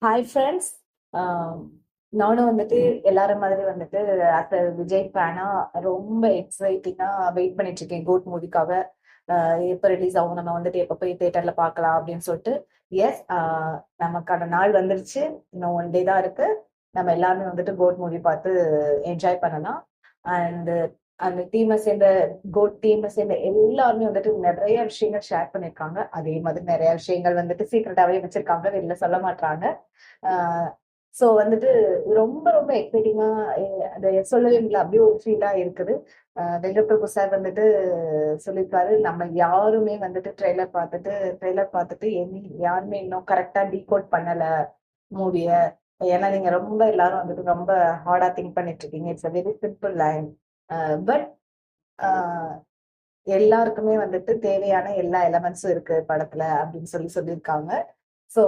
Hi friends. நானும் வந்துட்டு எல்லாரும் மாதிரி வந்துட்டு அஸ் விஜய் ஃபேனா ரொம்ப எக்ஸைட்டிங்கா வெயிட் பண்ணிட்டு இருக்கேன் கோட் மூவிக்காக. எப்போ ரிலீஸ் ஆகும், நம்ம வந்துட்டு எப்போ போய் தியேட்டர்ல பார்க்கலாம் அப்படின்னு சொல்லிட்டு. எஸ், நமக்கான நாள் வந்துருச்சு. இன்னும் ஒன் டே தான் இருக்கு. நம்ம எல்லாருமே வந்துட்டு கோட் மூவி பார்த்து என்ஜாய் பண்ணலாம். அண்ட் அந்த டீமை சேர்ந்த கோட் டீமை சேர்ந்த எல்லாருமே வந்துட்டு நிறைய விஷயங்கள் ஷேர் பண்ணியிருக்காங்க. அதே மாதிரி நிறைய விஷயங்கள் வந்துட்டு சீக்கிரட்டாவே வச்சிருக்காங்க, வெளில சொல்ல மாட்டாங்க. ஸோ வந்துட்டு ரொம்ப ரொம்ப எக்ஸைட்டிங்கா அதை சொல்லவே முடியல, அப்படியே ஒரு ஃபீலா இருக்குது. வெங்கட் பிரபு சார் வந்துட்டு சொல்லியிருக்காரு, நம்ம யாருமே வந்துட்டு ட்ரெய்லர் பார்த்துட்டு யாருமே இன்னும் கரெக்டா டீகோட் பண்ணல மூவிய. ஏன்னா நீங்க ரொம்ப எல்லாரும் வந்துட்டு ரொம்ப ஹார்டா திங்க் பண்ணிட்டு இருக்கீங்க. It's a very simple line. But எல்லாருக்குமே வந்துட்டு தேவையான எல்லா எலமெண்ட்ஸும் இருக்கு படத்துல அப்படின்னு சொல்லியிருக்காங்க. ஸோ